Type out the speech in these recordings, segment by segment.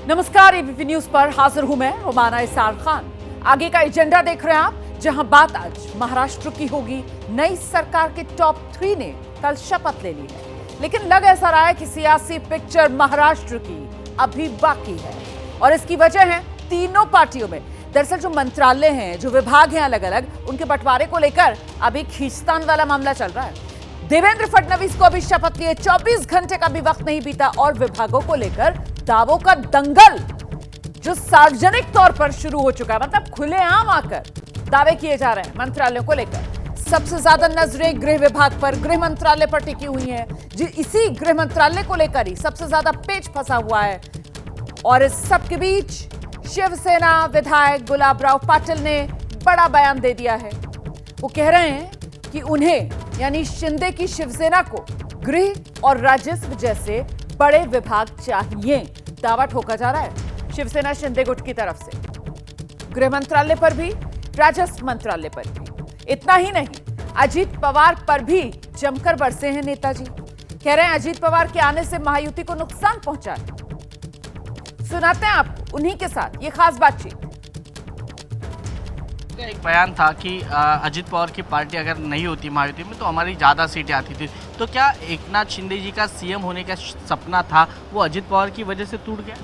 नमस्कार, ABP news पर हाजिर हूं मैं रुमाना इसार खान। आगे का एजेंडा देख रहे हैं आप, जहां बात आज महाराष्ट्र की होगी। नई सरकार के टॉप 3 ने कल शपथ ले ली है, लेकिन लग ऐसा रहा है कि सियासी पिक्चर महाराष्ट्र की अभी बाकी है और इसकी वजह है तीनों पार्टियों में। दरअसल जो मंत्रालय हैं, जो विभाग हैं अलग अलग, उनके बंटवारे को लेकर अभी खींचतान वाला मामला चल रहा है। देवेंद्र फडणवीस को अभी शपथ लिए 24 घंटे का भी वक्त नहीं बीता और विभागों को लेकर दावों का दंगल जो सार्वजनिक तौर पर शुरू हो चुका है, मतलब खुलेआम आकर दावे किए जा रहे हैं मंत्रालयों को लेकर। सबसे ज्यादा नजरें गृह विभाग पर, गृह मंत्रालय पर टिकी हुई हैं। जी, इसी गृह मंत्रालय को लेकर ही सबसे ज्यादा पेच फंसा हुआ है। और इस सबके बीच शिवसेना विधायक गुलाबराव पाटिल ने बड़ा बयान दे दिया है। वो कह रहे हैं कि उन्हें यानी शिंदे की शिवसेना को गृह और राजस्व जैसे बड़े विभाग चाहिए। दावा ठोका जा रहा है शिवसेना शिंदे गुट की तरफ से, गृह मंत्रालय पर भी, राजस्व मंत्रालय पर भी। इतना ही नहीं, अजीत पवार पर भी जमकर बरसे हैं नेताजी। कह रहे हैं अजीत पवार के आने से महायुति को नुकसान पहुंचा है। सुनाते हैं आपको उन्हीं के साथ ये खास बातचीत। एक बयान था कि अजीत पवार की पार्टी अगर नहीं होती महायुति में तो हमारी ज़्यादा सीटें आती थी। तो क्या एकनाथ शिंदे जी का सीएम होने का सपना था वो अजीत पवार की वजह से टूट गया?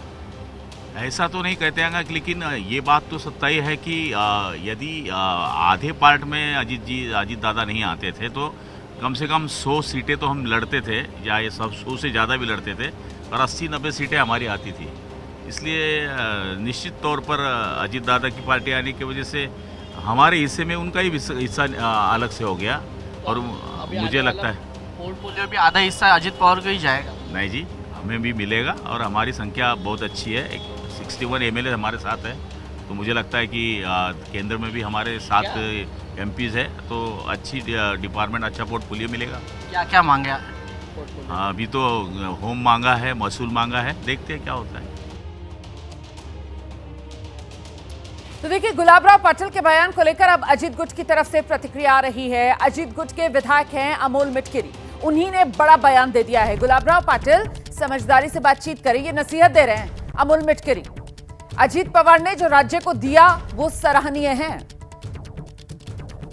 ऐसा तो नहीं कहते हैं, लेकिन ये बात तो सच्चाई है कि यदि आधे पार्ट में अजीत दादा नहीं आते थे तो कम से कम 100 सीटें तो हम लड़ते थे, या ये सब 100 से ज़्यादा भी लड़ते थे, और 80-90 सीटें हमारी आती थी। इसलिए निश्चित तौर पर अजीत दादा की पार्टी आने की वजह से हमारे हिस्से में उनका ही हिस्सा अलग से हो गया। और मुझे लगता है पोर्टफोलियो भी आधा हिस्सा अजीत पवार को ही जाएगा। नहीं जी, हमें भी मिलेगा और हमारी संख्या बहुत अच्छी है। 61 एमएलए हमारे साथ है, तो मुझे लगता है कि केंद्र में भी हमारे 7 एमपीज़ है, तो अच्छी डिपार्टमेंट, अच्छा पोर्टफोलियो मिलेगा। क्या क्या मांगा? अभी तो होम मांगा है, महसूल मांगा है, देखते हैं क्या होता है। तो देखिए, गुलाबराव पाटिल के बयान को लेकर अब अजीत गुट की तरफ से प्रतिक्रिया आ रही है। अजीत गुट के विधायक हैं अमोल मिटकिरी, उन्हीं ने बड़ा बयान दे दिया है। गुलाबराव पाटिल समझदारी से बातचीत करें, ये नसीहत दे रहे हैं अमोल मिटकिरी। अजीत पवार ने जो राज्य को दिया वो सराहनीय है।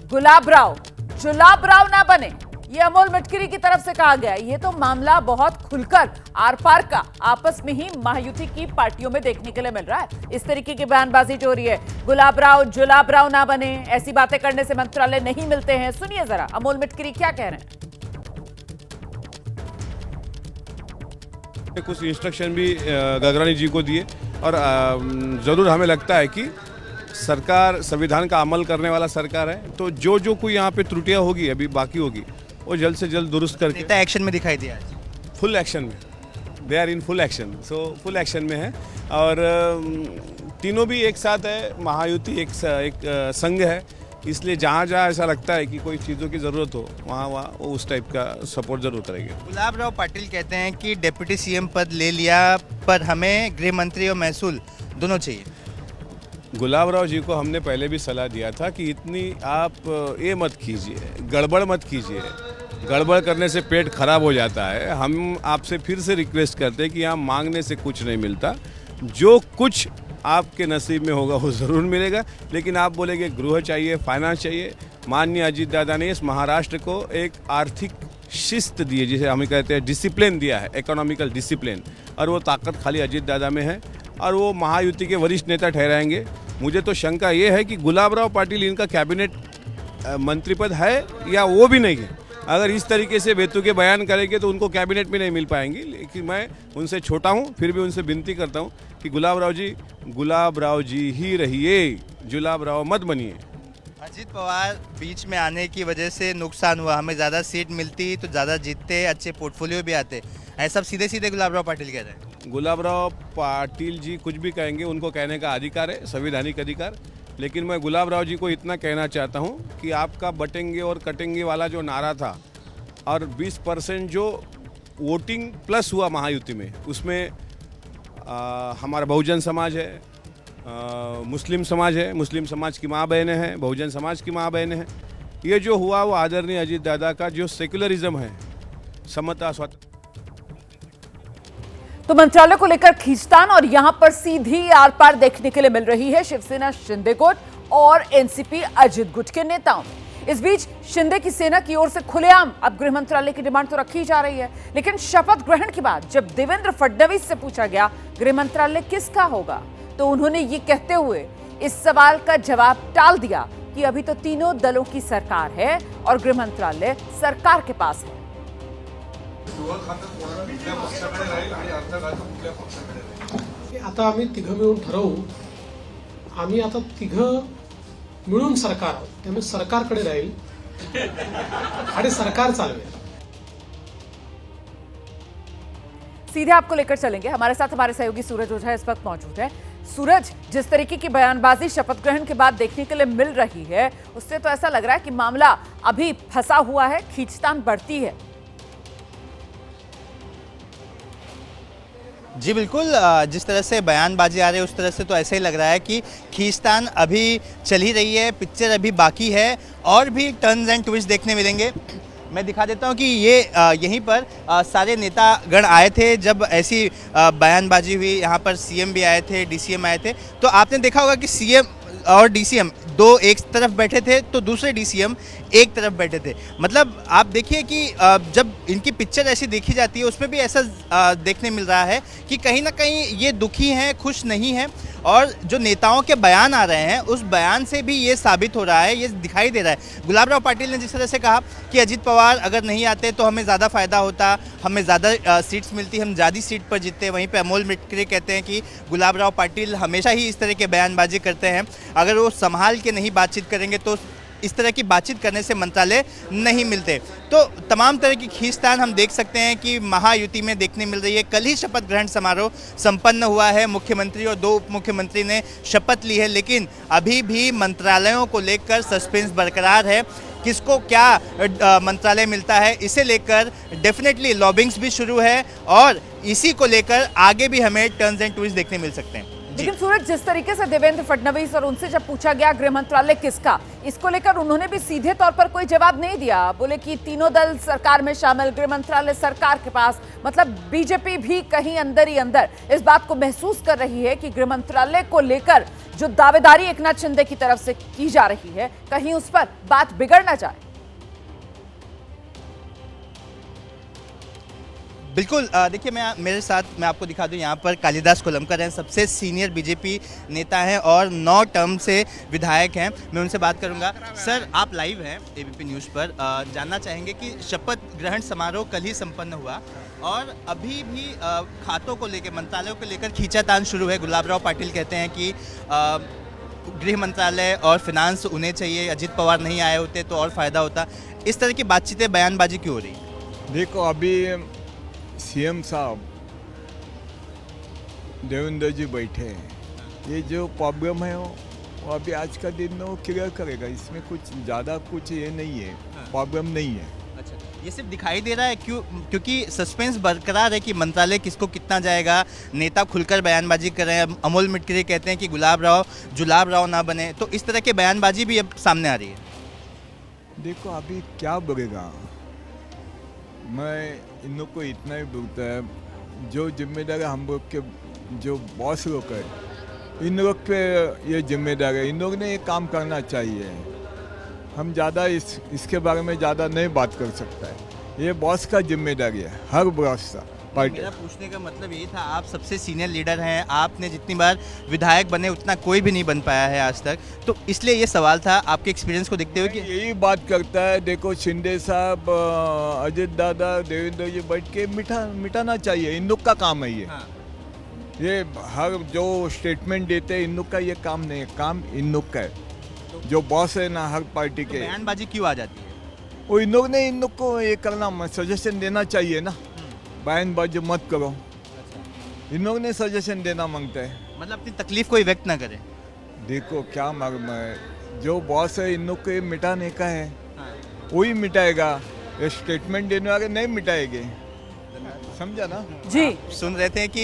गुलाबराव जुलाबराव ना बने, ये अमोल मिटकिरी की तरफ से कहा गया। ये तो मामला बहुत खुलकर आर पार का आपस में ही महायुति की पार्टियों में देखने के लिए मिल रहा है। इस तरीके की बयानबाजी जो हो रही है, गुलाबराव जुलाबराव ना बने, ऐसी बातें करने से मंत्रालय नहीं मिलते हैं। सुनिए जरा अमोल मिटकिरी क्या कह रहे हैं। कुछ इंस्ट्रक्शन भी गगरानी जी को दिए और ज़रूर हमें लगता है कि सरकार संविधान का अमल करने वाला सरकार है, तो जो कोई यहाँ पे त्रुटियाँ होगी, अभी बाकी होगी, वो जल्द से जल्द दुरुस्त करके नेता एक्शन में दिखाई दिया है। फुल एक्शन में, they are in full action, so full action में है। और तीनों भी एक साथ है, महायुति एक संघ है, इसलिए जहाँ जहाँ ऐसा लगता है कि कोई चीज़ों की ज़रूरत हो वहाँ वो उस टाइप का सपोर्ट जरूर करेंगे। गुलाबराव पाटिल कहते हैं कि डिप्टी सीएम पद ले लिया पर हमें गृह मंत्री और महसूल दोनों चाहिए। गुलाबराव जी को हमने पहले भी सलाह दिया था कि इतनी आप ये मत कीजिए, गड़बड़ मत कीजिए, गड़बड़ करने से पेट खराब हो जाता है। हम आपसे फिर से रिक्वेस्ट करते हैं कि यहाँ मांगने से कुछ नहीं मिलता, जो कुछ आपके नसीब में होगा वो ज़रूर मिलेगा। लेकिन आप बोलेंगे गृह चाहिए, फाइनेंस चाहिए, माननीय अजीत दादा ने इस महाराष्ट्र को एक आर्थिक शिस्त दी है, जिसे हम कहते हैं डिसिप्लिन दिया है, इकोनॉमिकल डिसिप्लिन, और वो ताकत खाली अजीत दादा में है और वो महायुति के वरिष्ठ नेता ठहराएंगे। मुझे तो शंका ये है कि गुलाबराव पाटिल इनका कैबिनेट मंत्री पद है या वो भी नहीं है। अगर इस तरीके से बेतुके बयान करेंगे तो उनको कैबिनेट में नहीं मिल पाएंगी। लेकिन मैं उनसे छोटा हूँ, फिर भी उनसे विनती करता हूँ कि गुलाबराव जी ही रहिए, जुलाबराव मत बनिए। अजीत पवार बीच में आने की वजह से नुकसान हुआ, हमें ज़्यादा सीट मिलती तो ज़्यादा जीतते, अच्छे पोर्टफोलियो भी आते, ऐसा सीधे सीधे गुलाबराव पाटिल कह रहे हैं। गुलाबराव पाटिल जी कुछ भी कहेंगे, उनको कहने का अधिकार है, संवैधानिक अधिकार। लेकिन मैं गुलाबराव जी को इतना कहना चाहता हूं कि आपका बटेंगे और कटेंगे वाला जो नारा था और 20% जो वोटिंग प्लस हुआ महायुति में, उसमें हमारा बहुजन समाज है, मुस्लिम समाज है, मुस्लिम समाज की माँ बहनें हैं, बहुजन समाज की माँ बहनें हैं। ये जो हुआ वो आदरणीय अजीत दादा का जो सेक्युलरिज्म है, समता, स्वतंत्रता। तो मंत्रालय को लेकर खींचतान और यहां पर सीधी आर पार देखने के लिए मिल रही है शिवसेना शिंदे गुट और एनसीपी अजित गुट के नेताओं में। इस बीच शिंदे की सेना की ओर से खुलेआम अब गृह मंत्रालय की डिमांड तो रखी जा रही है, लेकिन शपथ ग्रहण के बाद जब देवेंद्र फडणवीस से पूछा गया गृह मंत्रालय किसका होगा, तो उन्होंने ये कहते हुए इस सवाल का जवाब टाल दिया कि अभी तो तीनों दलों की सरकार है और गृह मंत्रालय सरकार के पास है। आता आम्ही तिघं मिळून ठरवू, आम्ही आता तिघं मिळून सरकार आहोत, त्यामुळे सरकारकडे राहील आणि सरकार चालवेल। सीधे आपको लेकर चलेंगे, हमारे साथ हमारे सहयोगी सूरज ओझा इस वक्त मौजूद है। सूरज, जिस तरीके की बयानबाजी शपथ ग्रहण के बाद देखने के लिए मिल रही है, उससे तो ऐसा लग रहा है कि मामला अभी फंसा हुआ है, खींचतान बढ़ती है। जी बिल्कुल, जिस तरह से बयानबाजी आ रही है उस तरह से तो ऐसे ही लग रहा है कि खींचतान अभी चल ही रही है, पिक्चर अभी बाकी है और भी टर्न्स एंड ट्विस्ट देखने मिलेंगे। मैं दिखा देता हूं कि ये यहीं पर सारे नेतागण आए थे जब ऐसी बयानबाजी हुई। यहाँ पर सीएम भी आए थे, डीसीएम आए थे, तो आपने देखा होगा कि सीएम और डीसीएम दो एक तरफ बैठे थे तो दूसरे डीसीएम एक तरफ बैठे थे। मतलब आप देखिए कि जब इनकी पिक्चर ऐसी देखी जाती है उसमें भी ऐसा देखने मिल रहा है कि कहीं ना कहीं ये दुखी हैं, खुश नहीं हैं, और जो नेताओं के बयान आ रहे हैं उस बयान से भी ये साबित हो रहा है, ये दिखाई दे रहा है। गुलाबराव पाटिल ने जिस तरह से कहा कि अजित पवार अगर नहीं आते तो हमें ज़्यादा फायदा होता, हमें ज़्यादा सीट्स मिलती, हम ज़्यादा सीट पर जीतते। वहीं पे अमोल मिटकरी कहते हैं कि गुलाबराव पाटिल हमेशा ही इस तरह के बयानबाजी करते हैं, अगर वो संभाल के नहीं बातचीत करेंगे तो इस तरह की बातचीत करने से मंत्रालय नहीं मिलते। तो तमाम तरह की खींचतान हम देख सकते हैं कि महायुति में देखने मिल रही है। कल ही शपथ ग्रहण समारोह संपन्न हुआ है, मुख्यमंत्री और दो उप मुख्यमंत्री ने शपथ ली है, लेकिन अभी भी मंत्रालयों को लेकर सस्पेंस बरकरार है। किसको क्या मंत्रालय मिलता है इसे लेकर डेफिनेटली लॉबिंग्स भी शुरू है और इसी को लेकर आगे भी हमें टर्न्स एंड ट्विस्ट देखने मिल सकते हैं। लेकिन सूरज, जिस तरीके से देवेंद्र फडणवीस और उनसे जब पूछा गया गृह मंत्रालय किसका, इसको लेकर उन्होंने भी सीधे तौर पर कोई जवाब नहीं दिया। बोले कि तीनों दल सरकार में शामिल, गृह मंत्रालय सरकार के पास। मतलब बीजेपी भी कहीं अंदर ही अंदर इस बात को महसूस कर रही है कि गृह मंत्रालय को लेकर जो दावेदारी एकनाथ शिंदे की तरफ से की जा रही है, कहीं उस पर बात बिगड़ ना जाए। बिल्कुल, देखिए मेरे साथ मैं आपको दिखा दूं, यहाँ पर कालिदास कोलंबकर हैं, सबसे सीनियर बीजेपी नेता हैं और 9 टर्म से विधायक हैं। मैं उनसे बात करूंगा। सर, आप लाइव हैं एबीपी न्यूज़ पर, जानना चाहेंगे कि शपथ ग्रहण समारोह कल ही संपन्न हुआ और अभी भी खातों को लेकर, मंत्रालयों को लेकर खींचातान शुरू है। गुलाबराव पाटिल कहते हैं कि गृह मंत्रालय और फिनांस उन्हें चाहिए, अजित पवार नहीं आए होते तो और फ़ायदा होता। इस तरह की बातचीतें, बयानबाजी क्यों हो रही है? देखो, अभी सीएम साहब देवेंद्र जी बैठे हैं, ये जो प्रॉब्लम है वो अभी आज का दिन वो क्लियर करेगा। इसमें कुछ ज़्यादा कुछ ये नहीं है, प्रॉब्लम नहीं है। अच्छा, ये सिर्फ दिखाई दे रहा है क्योंकि सस्पेंस बरकरार है कि मंत्रालय किसको कितना जाएगा। नेता खुलकर बयानबाजी कर रहे हैं। अमोल मिटकरी कहते हैं कि गुलाबराव जुलाबराव ना बने, तो इस तरह की बयानबाजी भी अब सामने आ रही है। देखो, अभी क्या बढ़ेगा, मैं इन लोग को इतना ही बोलता है, जो जिम्मेदार हम लोग के जो बॉस लोग है, इन लोग पे ये जिम्मेदार है, इन लोग ने ये काम करना चाहिए। हम ज़्यादा इसके बारे में ज़्यादा नहीं बात कर सकता है, ये बॉस का जिम्मेदारी है, हर बॉस का। मेरा पूछने का मतलब यही था, आप सबसे सीनियर लीडर हैं, आपने जितनी बार विधायक बने उतना कोई भी नहीं बन पाया है आज तक, तो इसलिए ये सवाल था आपके एक्सपीरियंस को देखते हुए कि यही बात करता है। देखो, शिंदे साहब, अजित दादा, देवेंद्र जी बैठ के मिटाना चाहिए, इन लोग का काम है ये। हाँ। ये हर जो स्टेटमेंट देते हैं इन लोग का ये काम नहीं है, काम इन लोग का है, जो बॉस है ना हर पार्टी के। बयानबाजी क्यों आ जाती है? वो इन लोग को ये करना, सजेशन देना चाहिए ना, बयानबाजी मत करो। इन लोग ने सजेशन देना मांगता है, मतलब अपनी तकलीफ कोई व्यक्त ना करे। देखो क्या मालूम है, जो बॉस है इन लोग को ये मिटाने का है, वही मिटाएगा। ये स्टेटमेंट देने वाले नहीं मिटाएंगे, समझा ना। जी सुन रहे थे कि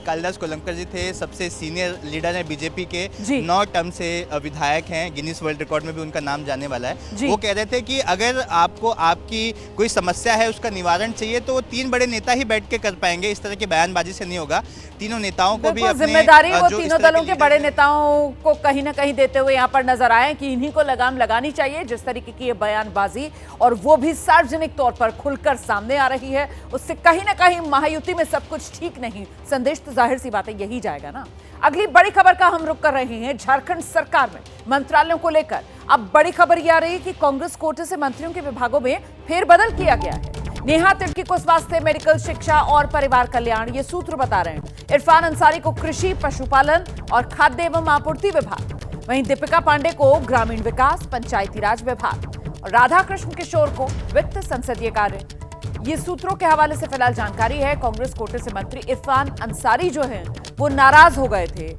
कालिदास कोलंबकर जी थे, सबसे सीनियर लीडर हैं बीजेपी के, जी। 9 टर्म से विधायक हैं, गिनीज वर्ल्ड रिकॉर्ड में भी उनका नाम जाने वाला है। जी। वो कह रहे थे कि अगर आपको आपकी कोई समस्या है, उसका निवारण चाहिए, तो वो 3 बड़े नेता ही बैठ के कर पाएंगे, इस तरह की बयानबाजी से नहीं होगा। तीनों नेताओं को भी बिल्कुल अपने जिम्मेदारी वो जो इस तीनों तरह दलों के लीडर बड़े हैं, नेताओं को कहीं ना कहीं देते हुए यहाँ पर नजर आए कि इन्हीं को लगाम लगानी चाहिए। जिस तरीके की ये बयानबाजी और वो भी सार्वजनिक तौर पर खुलकर सामने आ रही है, उससे कहीं ना कहीं महायुति में सब कुछ ठीक नहीं, संदेश तो जाहिर सी बात है यही जाएगा ना। अगली बड़ी खबर का हम रुख कर रहे हैं झारखंड सरकार में मंत्रालयों को लेकर। अब बड़ी खबर यह आ रही है कि कांग्रेस कोटे से मंत्रियों के विभागों में फेरबदल किया गया है। नेहा तिर्की को स्वास्थ्य, मेडिकल, शिक्षा और परिवार कल्याण, ये सूत्र बता रहे हैं। इरफान अंसारी को कृषि, पशुपालन और खाद्य एवं आपूर्ति विभाग, वहीं दीपिका पांडे को ग्रामीण विकास, पंचायती राज विभाग और राधा कृष्ण किशोर को वित्त, संसदीय कार्य। ये सूत्रों के हवाले से फिलहाल जानकारी है। कांग्रेस कोटे से मंत्री इरफान अंसारी जो हैं वो नाराज हो गए थे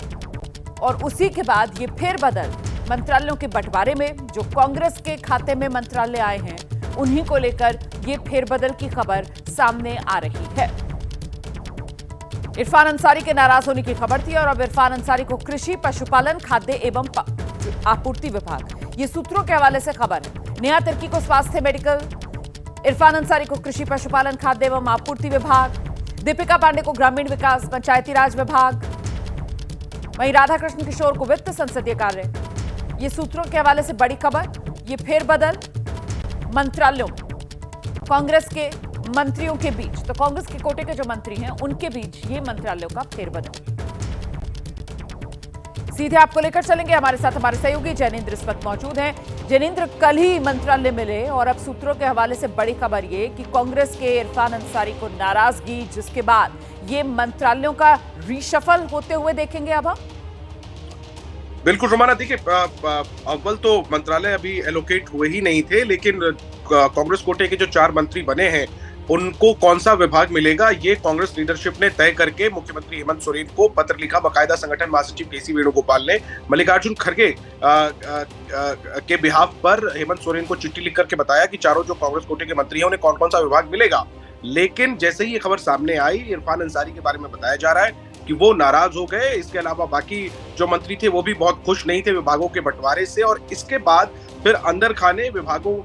और उसी के बाद ये फेरबदल मंत्रालयों के बंटवारे में, जो कांग्रेस के खाते में मंत्रालय आए हैं उन्हीं को लेकर ये फेरबदल की खबर सामने आ रही है। इरफान अंसारी के नाराज होने की खबर थी और अब इरफान अंसारी को कृषि, पशुपालन, खाद्य एवं आपूर्ति विभाग, ये सूत्रों के हवाले से खबर है। नेहा तिर्की को स्वास्थ्य, मेडिकल, इरफान अंसारी को कृषि, पशुपालन, खाद्य एवं आपूर्ति विभाग, दीपिका पांडे को ग्रामीण विकास, पंचायती राज विभाग, वहीं राधा कृष्ण किशोर को वित्त, संसदीय कार्य। ये सूत्रों के हवाले से बड़ी खबर। ये फेरबदल मंत्रालयों में कांग्रेस के मंत्रियों के बीच, तो कांग्रेस के कोटे के जो मंत्री हैं उनके बीच ये मंत्रालयों का फेरबदल। सीधे आपको लेकर चलेंगे, हमारे साथ हमारे सहयोगी जैनेंद्र इस वक्त मौजूद हैं। जैनेंद्र, कल ही मंत्रालय मिले और अब सूत्रों के हवाले से बड़ी खबर ये कि कांग्रेस के इरफान अंसारी को नाराजगी, जिसके बाद ये मंत्रालयों का रीशफल होते हुए देखेंगे अब हम। बिल्कुल रोमाना, देखिए अव्वल तो मंत्रालय अभी एलोकेट हुए ही नहीं थे, लेकिन कांग्रेस कोटे के जो 4 मंत्री बने हैं उनको कौन सा विभाग मिलेगा ये कांग्रेस लीडरशिप ने तय करके मुख्यमंत्री हेमंत सोरेन को पत्र लिखा। बाकायदा संगठन महासचिव केसी वेणुगोपाल ने मल्लिकार्जुन खड़गे के बिहाफ पर हेमंत सोरेन को चिट्ठी लिख करके बताया कि चारों जो कांग्रेस कोटे के मंत्री हैं उन्हें कौन कौन सा विभाग मिलेगा। लेकिन जैसे ही ये खबर सामने आई, इरफान अंसारी के बारे में बताया जा रहा है कि वो नाराज हो गए। इसके अलावा बाकी जो मंत्री थे वो भी बहुत खुश नहीं थे विभागों के बंटवारे से, और इसके बाद फिर अंदर खाने विभागों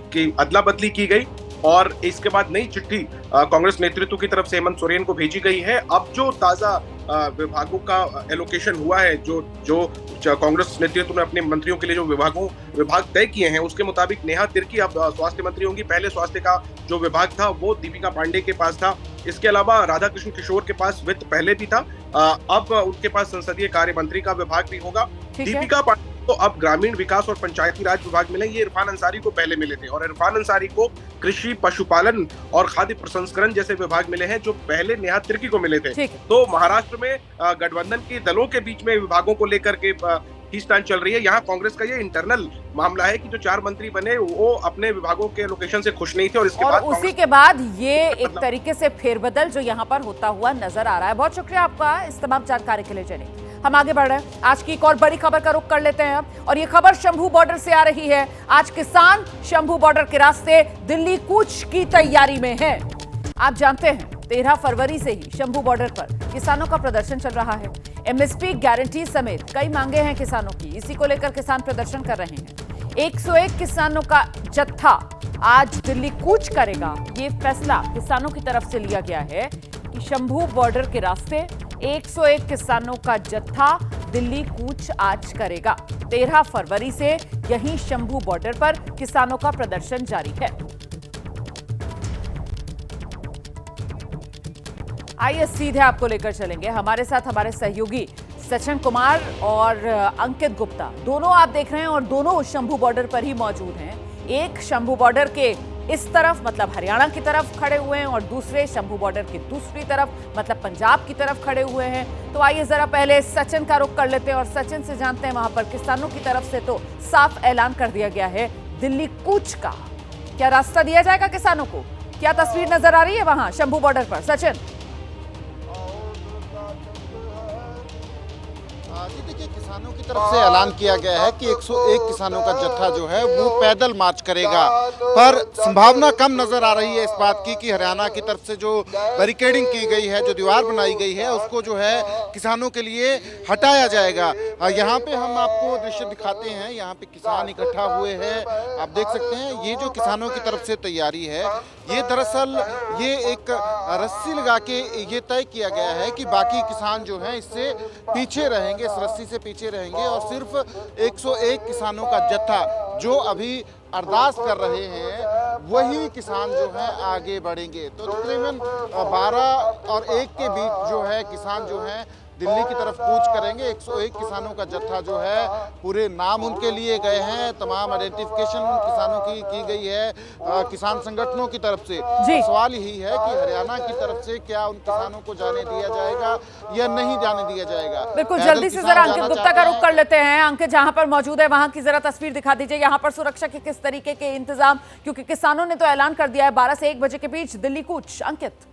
की अदला बदली की गई और इसके बाद नई चिट्ठी कांग्रेस नेतृत्व की तरफ से हेमंत सोरेन को भेजी गई है। अब जो ताजा विभागों का एलोकेशन हुआ है, जो कांग्रेस नेतृत्व ने अपने मंत्रियों के लिए जो विभाग तय किए हैं, उसके मुताबिक नेहा तिर्की अब स्वास्थ्य मंत्री होंगी। पहले स्वास्थ्य का जो विभाग था वो दीपिका पांडे के पास था। इसके अलावा राधा कृष्ण किशोर के पास वित्त पहले भी था, अब उनके पास संसदीय कार्य मंत्री का विभाग भी होगा। दीपिका पांडे तो अब ग्रामीण विकास और पंचायती राज विभाग मिले, ये इरफान अंसारी को पहले मिले थे, और इरफान अंसारी को कृषि, पशुपालन और खाद्य प्रसंस्करण जैसे विभाग मिले हैं जो पहले नेहा तिर्की को मिले थे। तो महाराष्ट्र में गठबंधन के दलों के बीच में विभागों को लेकर के खींचतान चल रही है। यहाँ कांग्रेस का ये इंटरनल मामला है कि जो 4 मंत्री बने वो अपने विभागों के लोकेशन से खुश नहीं थे, और इसके बाद उसी के बाद ये एक तरीके से फेरबदल जो यहाँ पर होता हुआ नजर आ रहा है। बहुत शुक्रिया आपका इस तमाम जानकारी के लिए जैनी। हम आगे बढ़ रहे हैं, आज की एक और बड़ी खबर का रुख कर लेते हैं अब, और ये खबर शंभू बॉर्डर से आ रही है। आज किसान शंभू बॉर्डर के रास्ते दिल्ली कूच की तैयारी में हैं। आप जानते हैं 13 फरवरी से ही शंभू बॉर्डर पर किसानों का प्रदर्शन चल रहा है। एमएसपी गारंटी समेत कई मांगे हैं किसानों की, इसी को लेकर किसान प्रदर्शन कर रहे हैं। 101 किसानों का जत्था आज दिल्ली कूच करेगा। ये फैसला किसानों की तरफ से लिया गया है कि शंभू बॉर्डर के रास्ते 101 किसानों का जत्था दिल्ली कूच आज करेगा। 13 फरवरी से यहीं शंभू बॉर्डर पर किसानों का प्रदर्शन जारी है। आइए सीधे आपको लेकर चलेंगे, हमारे साथ हमारे सहयोगी सचिन कुमार और अंकित गुप्ता, दोनों आप देख रहे हैं और दोनों शंभू बॉर्डर पर ही मौजूद हैं। एक शंभू बॉर्डर के इस तरफ मतलब हरियाणा की तरफ खड़े हुए हैं और दूसरे शंभू बॉर्डर की दूसरी तरफ मतलब पंजाब की तरफ खड़े हुए हैं। तो आइए जरा पहले सचिन का रुख कर लेते हैं और सचिन से जानते हैं वहां पर किसानों की तरफ से तो साफ ऐलान कर दिया गया है दिल्ली कूच का। क्या रास्ता दिया जाएगा किसानों को? क्या तस्वीर नजर आ रही है वहां शंभू बॉर्डर पर? सचिन। जी देखिए, किसानों की तरफ से ऐलान किया गया है कि 101 किसानों का जत्था जो है वो पैदल मार्च करेगा, पर संभावना कम नजर आ रही है इस बात की कि हरियाणा की तरफ से जो बैरिकेडिंग की गई है, जो दीवार बनाई गई है, उसको जो है किसानों के लिए हटाया जाएगा। यहाँ पे हम आपको दृश्य दिखाते हैं, यहाँ पे किसान इकट्ठा हुए हैं, आप देख सकते हैं। ये जो किसानों की तरफ से तैयारी है, ये दरअसल ये एक रस्सी लगा के ये तय किया गया है कि बाकी किसान जो हैं इससे पीछे रहेंगे, इस रस्सी से पीछे रहेंगे और सिर्फ 101 किसानों का जत्था जो अभी अरदास कर रहे हैं वही किसान जो है आगे बढ़ेंगे। तो तकरीबन 12 और 1 के बीच जो है किसान जो है दिल्ली की तरफ कूच करेंगे। 101 किसानों का जत्था जो है, पूरे नाम उनके लिए गए हैं, तमाम आइडेंटिफिकेशन उन किसानों की गई है किसान संगठनों की तरफ से। सवाल यही है कि हरियाणा की तरफ से क्या उन किसानों को जाने दिया जाएगा या नहीं जाने दिया जाएगा। बिल्कुल, जल्दी से जरा अंकित गुप्ता का रुख कर लेते हैं। अंकित जहां पर मौजूद है वहां की जरा तस्वीर दिखा दीजिए। यहाँ पर सुरक्षा के किस तरीके के इंतजाम, क्योंकि किसानों ने तो ऐलान कर दिया है 12 से 1 बजे के बीच दिल्ली कूच। अंकित।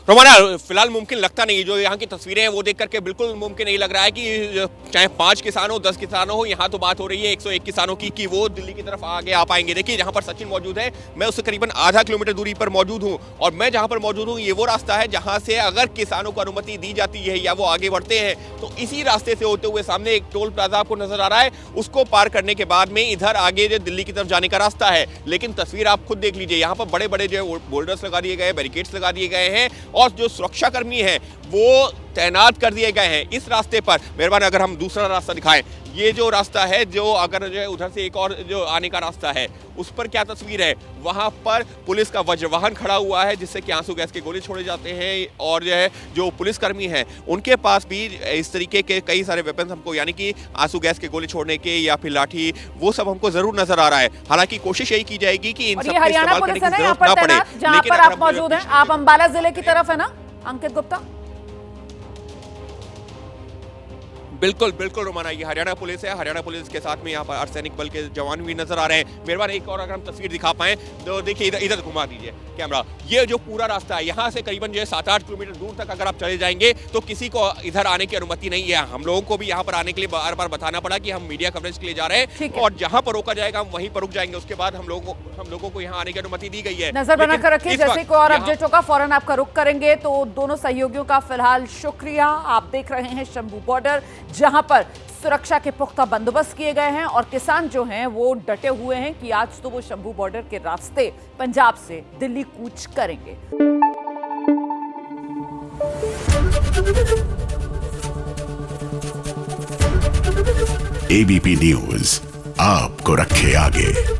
रोमाना, फिलहाल मुमकिन लगता नहीं, जो यहाँ की तस्वीरें हैं वो देख करके बिल्कुल मुमकिन नहीं लग रहा है कि चाहे 5 किसान हो 10 किसान हो, यहाँ तो बात हो रही है 101 किसानों की कि वो दिल्ली की तरफ आगे आ पाएंगे। देखिए जहाँ पर सचिन मौजूद है, मैं उससे करीबन आधा किलोमीटर दूरी पर मौजूद हूँ और मैं जहाँ पर मौजूद हूँ ये वो रास्ता है जहाँ से अगर किसानों को अनुमति दी जाती है या वो आगे बढ़ते हैं तो इसी रास्ते से होते हुए सामने एक टोल प्लाजा आपको नजर आ रहा है, उसको पार करने के बाद में इधर आगे जो दिल्ली की तरफ जाने का रास्ता है। लेकिन तस्वीर आप खुद देख लीजिए, यहाँ पर बड़े बड़े जो बोल्डर्स लगा दिए गए, बैरिकेड्स लगा दिए गए हैं और जो सुरक्षा कर्मी हैं वो तैनात कर दिए गए हैं इस रास्ते पर। मेहरबान अगर हम दूसरा रास्ता दिखाएं, ये जो रास्ता है, जो अगर जो उधर से एक और जो आने का रास्ता है उस पर क्या तस्वीर है, वहां पर पुलिस का वज्रवाहन खड़ा हुआ है जिससे कि आंसू गैस के गोले छोड़े जाते हैं और जो है जो पुलिसकर्मी हैं उनके पास भी इस तरीके के कई सारे वेपन्स हमको, यानी कि आंसू गैस के गोले छोड़ने के या फिर लाठी, वो सब हमको जरूर नजर आ रहा है। हालांकि कोशिश यही की जाएगी कि इन सब का इस्तेमाल करने की जरूरत ना पड़े। जहां पर आप मौजूद हैं, आप अंबाला जिले की तरफ है ना अंकित गुप्ता? बिल्कुल बिल्कुल रोमाना, ये हरियाणा पुलिस है। हरियाणा पुलिस के साथ में यहाँ पर अर्धसैनिक बल के जवान भी नजर आ रहे हैं। मेहरबान एक और अगर हम तस्वीर दिखा पाएं तो देखिए, इधर घुमा दीजिए कैमरा। ये जो पूरा रास्ता है यहाँ से करीबन जो है 7-8 किलोमीटर दूर तक अगर आप चले जाएंगे तो किसी को इधर आने की अनुमति नहीं है। हम लोगों को भी यहाँ पर आने के लिए बार बार बताना पड़ा कि हम मीडिया कवरेज के लिए जा रहे हैं और जहाँ पर रोका जाएगा हम वहीं पर रुक जाएंगे। उसके बाद हम लोगों को यहाँ आने की अनुमति दी गई है। नजर बनाकर रखिए, जैसे कोई और अपडेट होगा फौरन आपका रुख करेंगे। तो दोनों सहयोगियों का फिलहाल शुक्रिया। आप देख रहे हैं शंभू बॉर्डर, जहां पर सुरक्षा के पुख्ता बंदोबस्त किए गए हैं और किसान जो हैं वो डटे हुए हैं कि आज तो वो शंभू बॉर्डर के रास्ते पंजाब से दिल्ली कूच करेंगे। एबीपी न्यूज आपको रखे आगे।